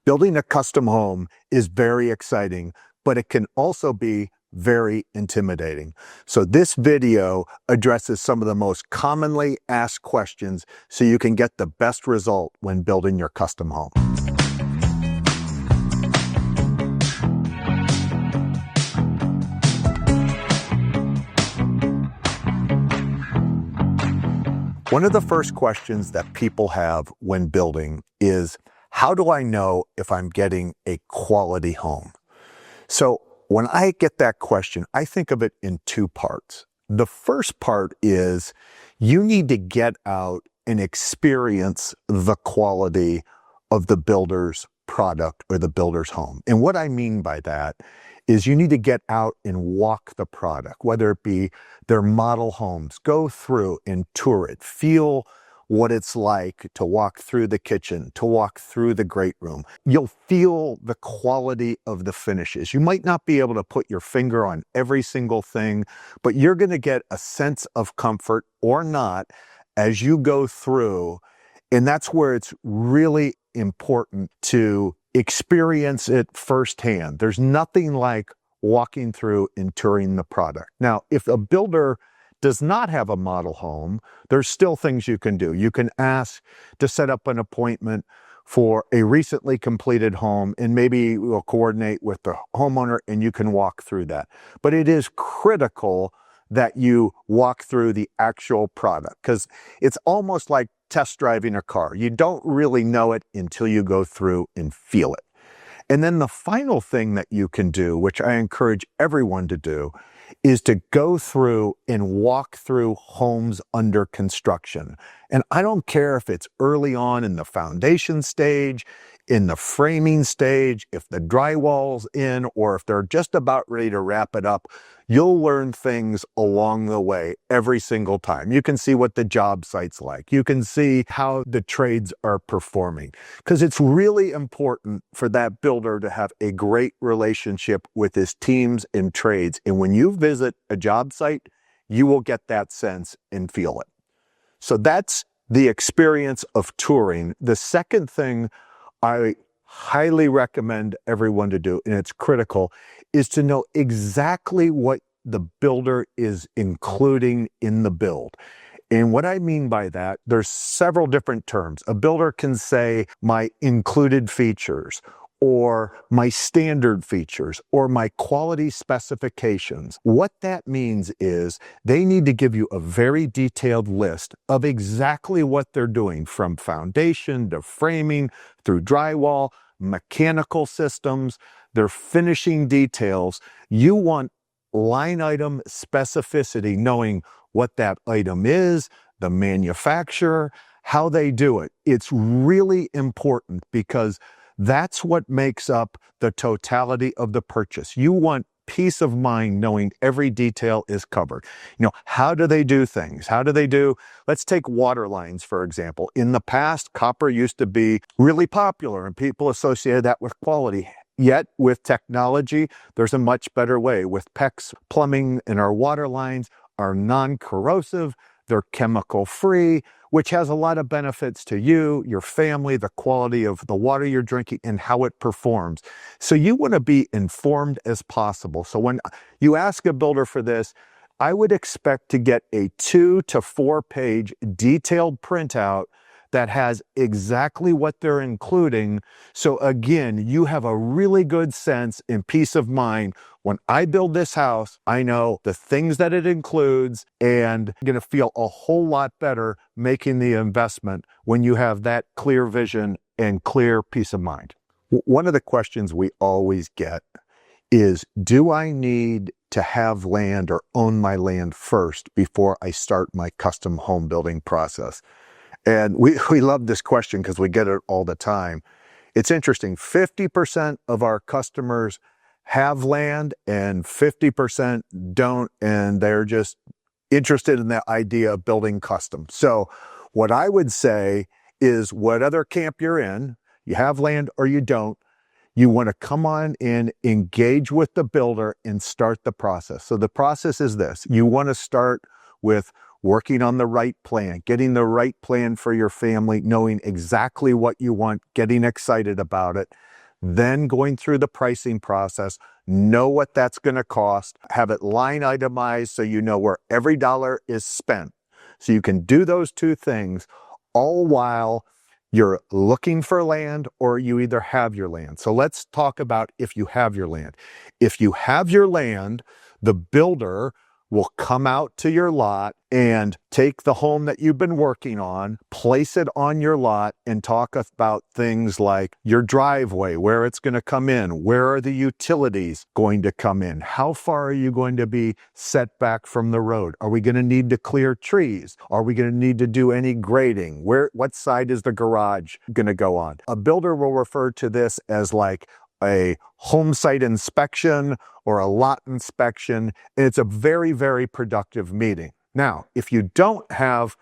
Building a custom home is very exciting, but it can also be very intimidating. So this video addresses some of the most commonly asked questions so you can get the best result when building your custom home. One of the first questions that people have when building is, how do I know if I'm getting a quality home? So when I get that question, I think of it in two parts. The first part is you need to get out and experience the quality of the builder's product or the builder's home. And what I mean by that is you need to get out and walk the product, whether it be their model homes. Go through and tour it. Feel what it's like to walk through the kitchen, to walk through the great room. You'll feel the quality of the finishes. You might not be able to put your finger on every single thing, but you're going to get a sense of comfort or not as you go through. And that's where it's really important to experience it firsthand. There's nothing like walking through and touring the product. Now, if a builder does not have a model home, there's still things you can do. You can ask to set up an appointment for a recently completed home, and maybe we'll coordinate with the homeowner and you can walk through that. But it is critical that you walk through the actual product, because it's almost like test driving a car. You don't really know it until you go through and feel it. And then the final thing that you can do, which I encourage everyone to do, is to go through and walk through homes under construction. And I don't care if it's early on in the foundation stage, in the framing stage, if the drywall's in, or if they're just about ready to wrap it up. You'll learn things along the way every single time. You can see what the job site's like. You can see how the trades are performing, because it's really important for that builder to have a great relationship with his teams and trades. And when you visit a job site, you will get that sense and feel it. So that's the experience of touring. The second thing I highly recommend everyone to do, and it's critical, is to know exactly what the builder is including in the build. And what I mean by that, there's several different terms. A builder can say my included features, or my standard features, or my quality specifications. What that means is they need to give you a very detailed list of exactly what they're doing, from foundation to framing, through drywall, mechanical systems, their finishing details. You want line item specificity, knowing what that item is, the manufacturer, how they do it. It's really important, because that's what makes up the totality of the purchase. You want peace of mind knowing every detail is covered. How do they do things? Let's take water lines, for example. In the past, copper used to be really popular and people associated that with quality. Yet with technology, there's a much better way. With PEX plumbing, and our water lines are non-corrosive, they're chemical-free, which has a lot of benefits to you, your family, the quality of the water you're drinking, and how it performs. So you want to be informed as possible. So when you ask a builder for this, I would expect to get a 2 to 4 page detailed printout that has exactly what they're including. So again, you have a really good sense and peace of mind. When I build this house, I know the things that it includes, and I'm going to feel a whole lot better making the investment when you have that clear vision and clear peace of mind. One of the questions we always get is, do I need to have land or own my land first before I start my custom home building process? And we love this question because we get it all the time. It's interesting. 50% of our customers have land and 50% don't, and they're just interested in the idea of building custom. So what I would say is, what other camp you're in, you have land or you don't, you want to come on in, engage with the builder, and start the process. So the process is this. You want to start with working on the right plan, getting the right plan for your family, knowing exactly what you want, getting excited about it. then going through the pricing process, know what that's going to cost, have it line itemized so you know where every dollar is spent. So you can do those two things all while you're looking for land or you either have your land. So let's talk about if you have your land. If you have your land, the builder will come out to your lot and take the home that you've been working on, place it on your lot, and talk about things like your driveway, where it's going to come in, where are the utilities going to come in, how far are you going to be set back from the road, are we going to need to clear trees, are we going to need to do any grading, what side is the garage going to go on. A builder will refer to this as like a home site inspection or a lot inspection, and it's a very, very productive meeting. Now, if you don't have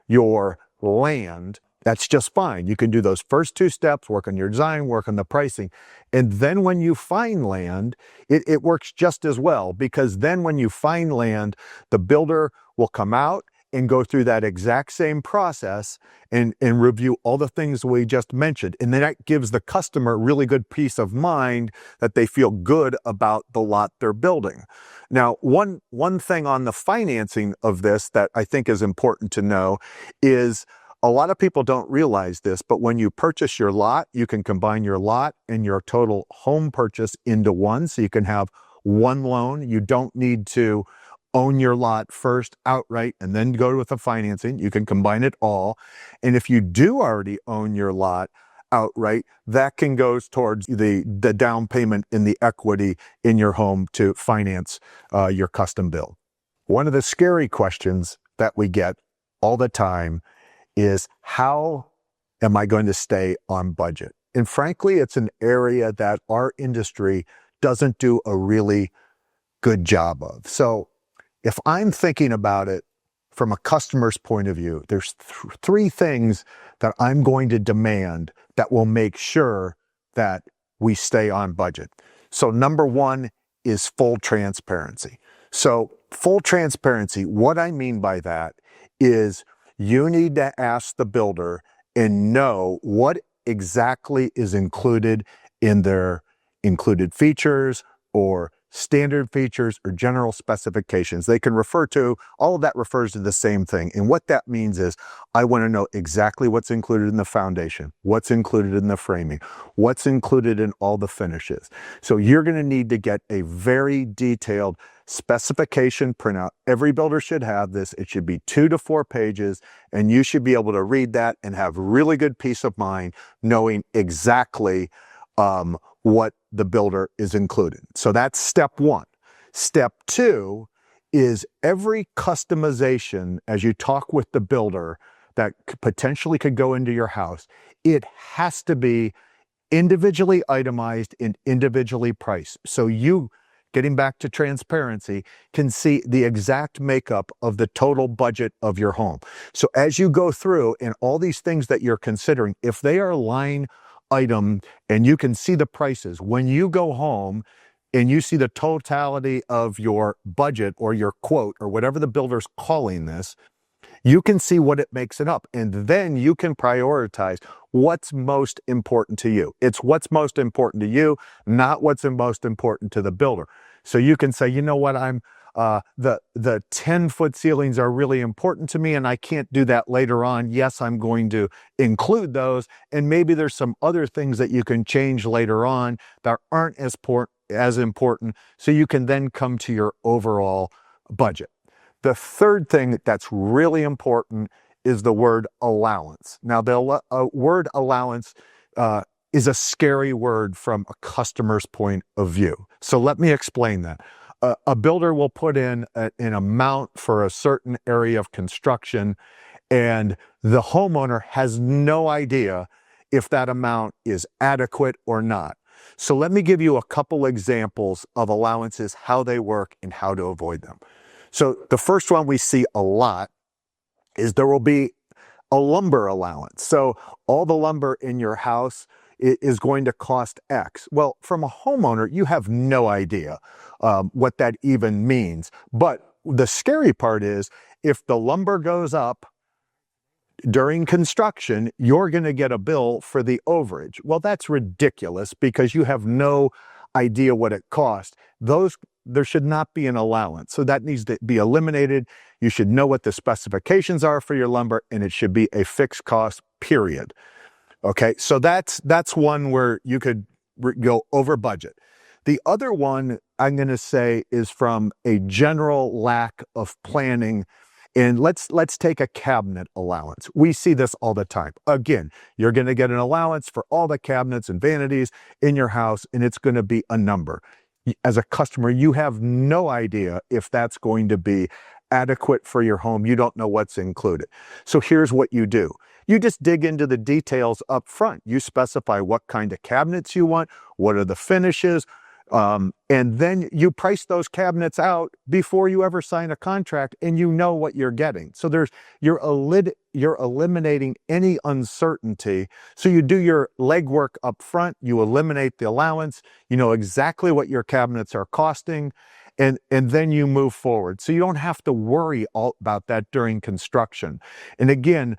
your land, that's just fine. You can do those first two steps, work on your design, work on the pricing, and then when you find land, it works just as well, because then when you find land, the builder will come out and go through that exact same process and review all the things we just mentioned. And then that gives the customer really good peace of mind that they feel good about the lot they're building. Now, one thing on the financing of this that I think is important to know is a lot of people don't realize this, but when you purchase your lot, you can combine your lot and your total home purchase into one. So you can have one loan. You don't need to own your lot first outright and then go with the financing. You can combine it all. And if you do already own your lot outright, that can go towards the down payment in the equity in your home to finance your custom build. One of the scary questions that we get all the time is, how am I going to stay on budget? And frankly, it's an area that our industry doesn't do a really good job of. So if I'm thinking about it from a customer's point of view, there's three things that I'm going to demand that will make sure that we stay on budget. So number one is full transparency. So full transparency, what I mean by that is you need to ask the builder and know what exactly is included in their included features or standard features or general specifications. They can refer to, all of that refers to the same thing. And what that means is I want to know exactly what's included in the foundation, what's included in the framing, what's included in all the finishes. So you're going to need to get a very detailed specification printout. Every builder should have this. It should be 2 to 4 pages, and you should be able to read that and have really good peace of mind knowing exactly what the builder is included. So that's step one. Step two is every customization as you talk with the builder that potentially could go into your house, it has to be individually itemized and individually priced. So you, getting back to transparency, can see the exact makeup of the total budget of your home. So as you go through and all these things that you're considering, if they are line item and you can see the prices, when you go home and you see the totality of your budget or your quote or whatever the builder's calling this, you can see what it makes it up. And then you can prioritize what's most important to you. It's what's most important to you, not what's most important to the builder. So you can say, you know what, the 10-foot ceilings are really important to me and I can't do that later on. Yes, I'm going to include those. And maybe there's some other things that you can change later on that aren't as important. So you can then come to your overall budget. The third thing that's really important is the word allowance. Now, the word allowance is a scary word from a customer's point of view. So let me explain that. A builder will put in an amount for a certain area of construction, and the homeowner has no idea if that amount is adequate or not. So let me give you a couple examples of allowances, how they work, and how to avoid them. So the first one we see a lot is there will be a lumber allowance. So all the lumber in your house is going to cost X. Well, from a homeowner, you have no idea what that even means. But the scary part is if the lumber goes up during construction, you're going to get a bill for the overage. Well, that's ridiculous because you have no idea what it cost. There should not be an allowance. So that needs to be eliminated. You should know what the specifications are for your lumber, and it should be a fixed cost, period. Okay, so that's one where you could go over budget. The other one I'm going to say is from a general lack of planning. And let's take a cabinet allowance. We see this all the time. Again, you're going to get an allowance for all the cabinets and vanities in your house, and it's going to be a number. As a customer, you have no idea if that's going to be adequate for your home. You don't know what's included. So here's what you do. You just dig into the details up front. You specify what kind of cabinets you want, what are the finishes, and then you price those cabinets out before you ever sign a contract, and you know what you're getting. So you're eliminating any uncertainty. So you do your legwork up front, you eliminate the allowance, you know exactly what your cabinets are costing, and then you move forward. So you don't have to worry all about that during construction. And again,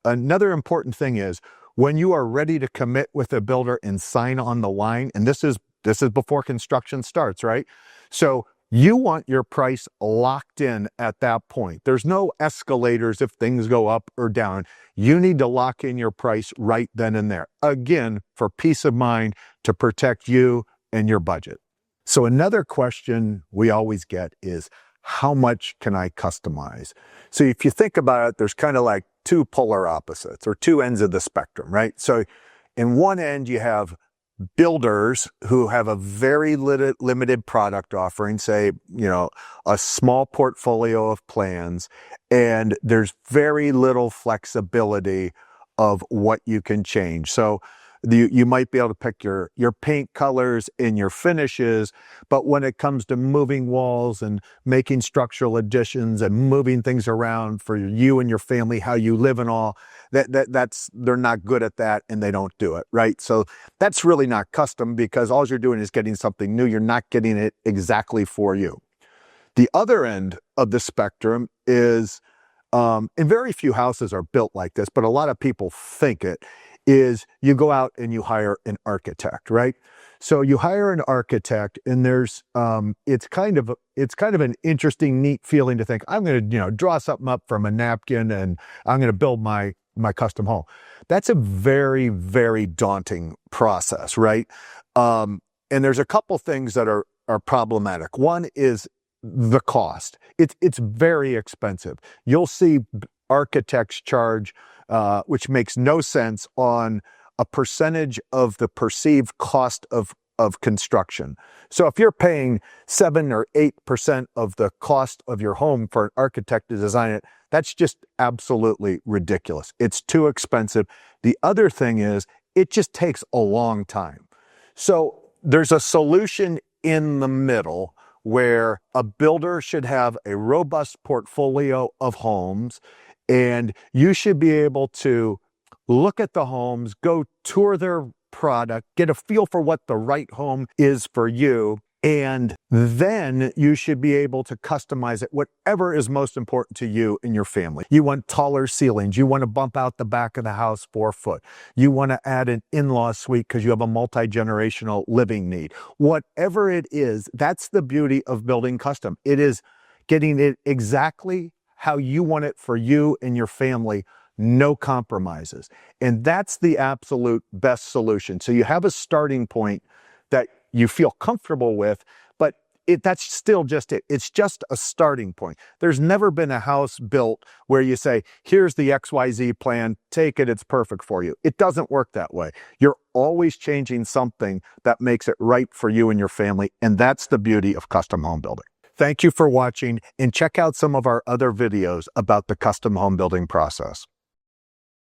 another important thing is when you are ready to commit with a builder and sign on the line, and this is before construction starts, right? So you want your price locked in at that point. There's no escalators if things go up or down. You need to lock in your price right then and there. Again, for peace of mind, to protect you and your budget. So another question we always get is, how much can I customize? So if you think about it, there's kind of like two polar opposites or two ends of the spectrum, right? So in one end, you have builders who have a very limited product offering, say, a small portfolio of plans, and there's very little flexibility of what you can change. So you might be able to pick your paint colors and your finishes, but when it comes to moving walls and making structural additions and moving things around for you and your family, how you live and all, they're not good at that, and they don't do it, right? So that's really not custom, because all you're doing is getting something new. You're not getting it exactly for you. The other end of the spectrum is, and very few houses are built like this, but a lot of people think it, is you go out and you hire an architect, right? So you hire an architect, and it's kind of an interesting, neat feeling to think, I'm going to, draw something up from a napkin and I'm going to build my custom home. That's a very, very daunting process, right? And there's a couple things that are problematic. One is the cost. It's very expensive. You'll see architects charge, which makes no sense, on a percentage of the perceived cost of construction. So if you're paying 7 or 8% of the cost of your home for an architect to design it, that's just absolutely ridiculous. It's too expensive. The other thing is, it just takes a long time. So there's a solution in the middle where a builder should have a robust portfolio of homes, and you should be able to look at the homes, go tour their product, get a feel for what the right home is for you, and then you should be able to customize it, whatever is most important to you and your family. You want taller ceilings. You want to bump out the back of the house 4 foot. You want to add an in-law suite because you have a multi-generational living need. Whatever it is, that's the beauty of building custom. It is getting it exactly how you want it for you and your family. No compromises. And that's the absolute best solution. So you have a starting point that you feel comfortable with, but that's still just it. It's just a starting point. There's never been a house built where you say, here's the XYZ plan, take it, it's perfect for you. It doesn't work that way. You're always changing something that makes it right for you and your family, and that's the beauty of custom home building. Thank you for watching, and check out some of our other videos about the custom home building process.